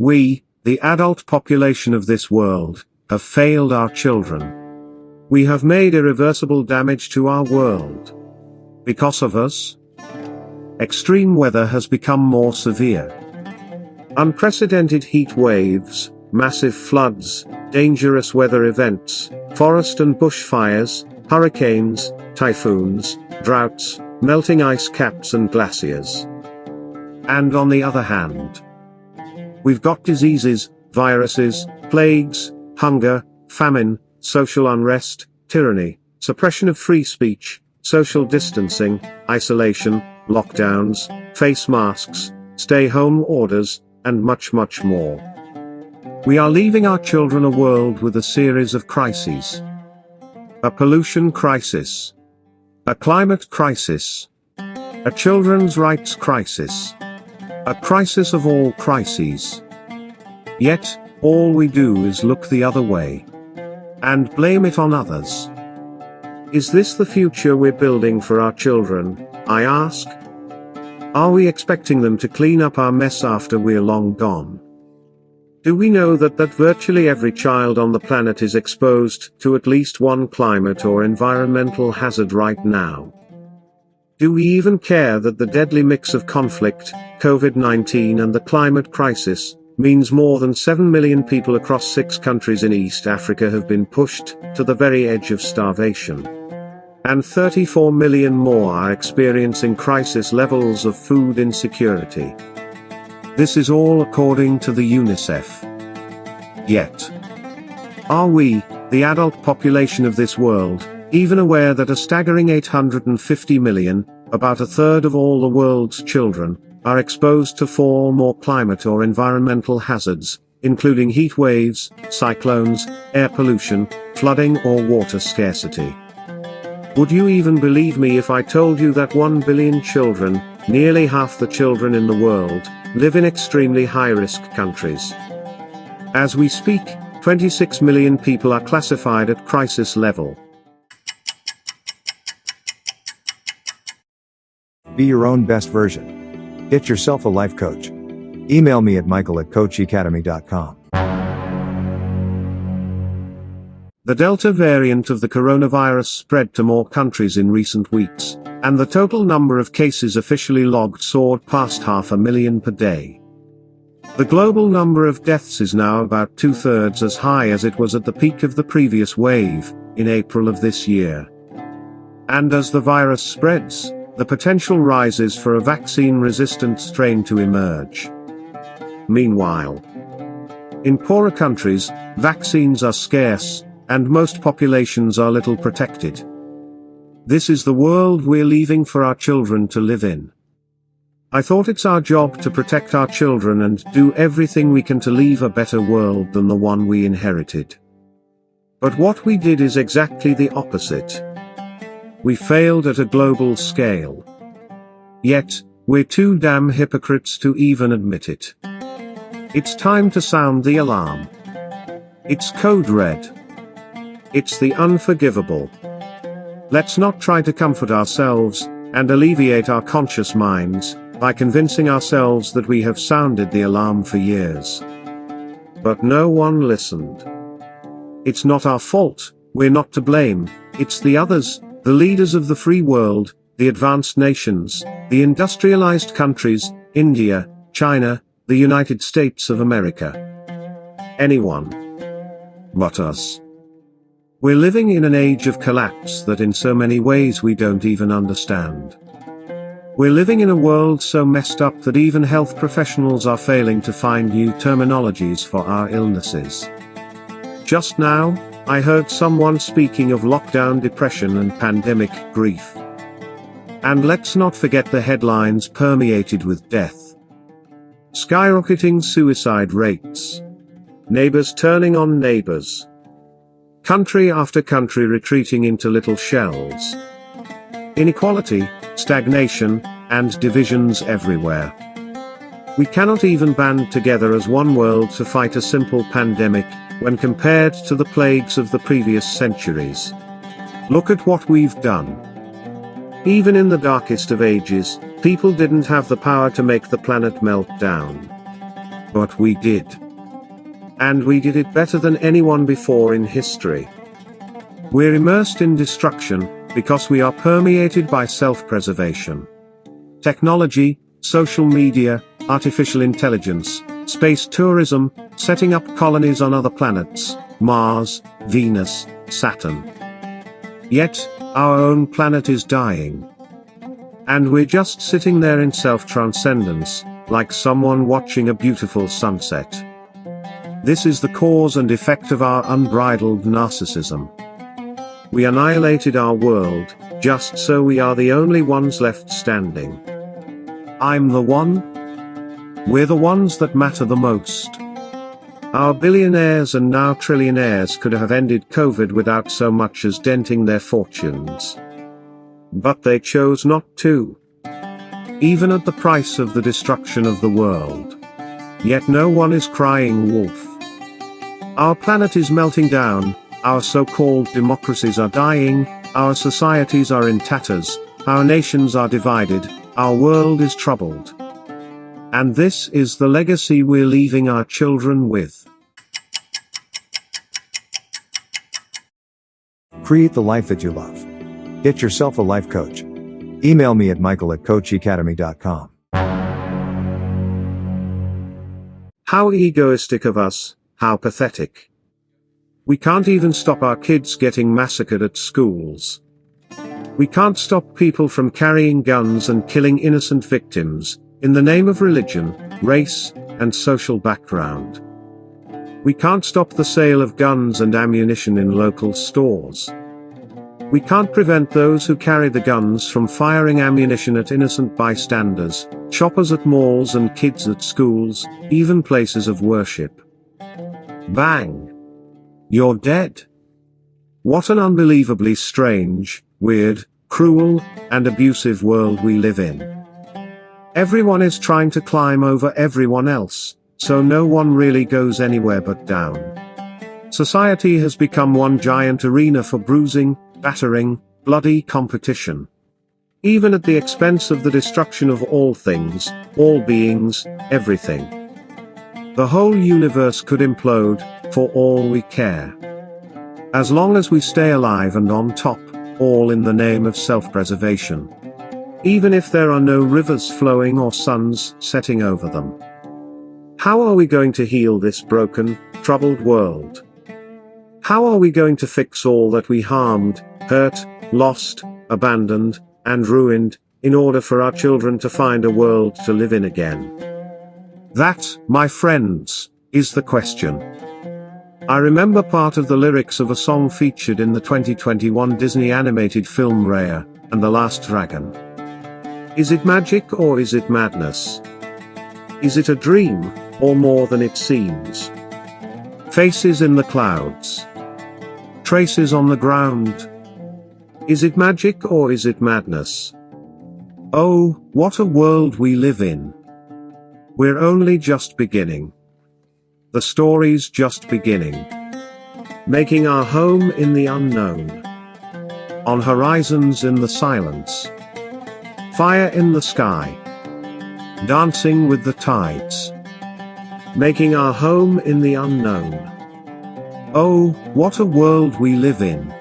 We, the adult population of this world, have failed our children. We have made irreversible damage to our world. Because of us, extreme weather has become more severe. Unprecedented heat waves, massive floods, dangerous weather events, forest and bushfires, hurricanes, typhoons, droughts, melting ice caps and glaciers. And on the other hand, we've got diseases, viruses, plagues, hunger, famine, social unrest, tyranny, suppression of free speech, social distancing, isolation, lockdowns, face masks, stay-home orders, and much, much more. We are leaving our children a world with a series of crises. A pollution crisis. A climate crisis. A children's rights crisis. A crisis of all crises. Yet, all we do is look the other way. And blame it on others. Is this the future we're building for our children, I ask? Are we expecting them to clean up our mess after we're long gone? Do we know that virtually every child on the planet is exposed to at least one climate or environmental hazard right now? Do we even care that the deadly mix of conflict, COVID-19 and the climate crisis, means more than 7 million people across 6 countries in East Africa have been pushed to the very edge of starvation? And 34 million more are experiencing crisis levels of food insecurity. This is all according to the UNICEF. Yet, are we, the adult population of this world, even aware that a staggering 850 million, about a third of all the world's children, are exposed to 4 or more climate or environmental hazards, including heat waves, cyclones, air pollution, flooding or water scarcity? Would you even believe me if I told you that 1 billion children, nearly half the children in the world, live in extremely high-risk countries? As we speak, 26 million people are classified at crisis level. Be your own best version. Get yourself a life coach. Email me at michael@coachacademy.com. The Delta variant of the coronavirus spread to more countries in recent weeks, and the total number of cases officially logged soared past 500,000 per day. The global number of deaths is now about 2/3 as high as it was at the peak of the previous wave, in April of this year. And as the virus spreads, the potential rises for a vaccine-resistant strain to emerge. Meanwhile, in poorer countries, vaccines are scarce, and most populations are little protected. This is the world we're leaving for our children to live in. I thought it's our job to protect our children and do everything we can to leave a better world than the one we inherited. But what we did is exactly the opposite. We failed at a global scale. Yet, we're too damn hypocrites to even admit it. It's time to sound the alarm. It's code red. It's the unforgivable. Let's not try to comfort ourselves, and alleviate our conscious minds, by convincing ourselves that we have sounded the alarm for years. But no one listened. It's not our fault, we're not to blame, it's the others, the leaders of the free world, the advanced nations, the industrialized countries, India, China, the United States of America. Anyone but us. We're living in an age of collapse that in so many ways we don't even understand. We're living in a world so messed up that even health professionals are failing to find new terminologies for our illnesses. Just now, I heard someone speaking of lockdown depression and pandemic grief. And let's not forget the headlines permeated with death. Skyrocketing suicide rates. Neighbors turning on neighbors. Country after country retreating into little shells. Inequality, stagnation, and divisions everywhere. We cannot even band together as one world to fight a simple pandemic, when compared to the plagues of the previous centuries. Look at what we've done. Even in the darkest of ages, people didn't have the power to make the planet melt down. But we did. And we did it better than anyone before in history. We're immersed in destruction, because we are permeated by self-preservation. Technology, social media, artificial intelligence, space tourism, setting up colonies on other planets, Mars, Venus, Saturn. Yet, our own planet is dying. And we're just sitting there in self-transcendence, like someone watching a beautiful sunset. This is the cause and effect of our unbridled narcissism. We annihilated our world, just so we are the only ones left standing. I'm the one. We're the ones that matter the most. Our billionaires and now trillionaires could have ended COVID without so much as denting their fortunes. But they chose not to. Even at the price of the destruction of the world. Yet no one is crying wolf. Our planet is melting down, our so-called democracies are dying, our societies are in tatters, our nations are divided, our world is troubled. And this is the legacy we're leaving our children with. Create the life that you love. Get yourself a life coach. Email me at michael@coachacademy.com. How egoistic of us, how pathetic. We can't even stop our kids getting massacred at schools. We can't stop people from carrying guns and killing innocent victims, in the name of religion, race, and social background. We can't stop the sale of guns and ammunition in local stores. We can't prevent those who carry the guns from firing ammunition at innocent bystanders, shoppers at malls and kids at schools, even places of worship. Bang! You're dead. What an unbelievably strange, weird, cruel, and abusive world we live in. Everyone is trying to climb over everyone else, so no one really goes anywhere but down. Society has become one giant arena for bruising, battering, bloody competition. Even at the expense of the destruction of all things, all beings, everything. The whole universe could implode, for all we care. As long as we stay alive and on top, all in the name of self-preservation. Even if there are no rivers flowing or suns setting over them. How are we going to heal this broken, troubled world? How are we going to fix all that we harmed, hurt, lost, abandoned, and ruined, in order for our children to find a world to live in again? That, my friends, is the question. I remember part of the lyrics of a song featured in the 2021 Disney animated film Raya and the Last Dragon. Is it magic or is it madness? Is it a dream, or more than it seems? Faces in the clouds. Traces on the ground. Is it magic or is it madness? Oh, what a world we live in. We're only just beginning. The story's just beginning. Making our home in the unknown. On horizons in the silence. Fire in the sky. Dancing with the tides. Making our home in the unknown. Oh, what a world we live in.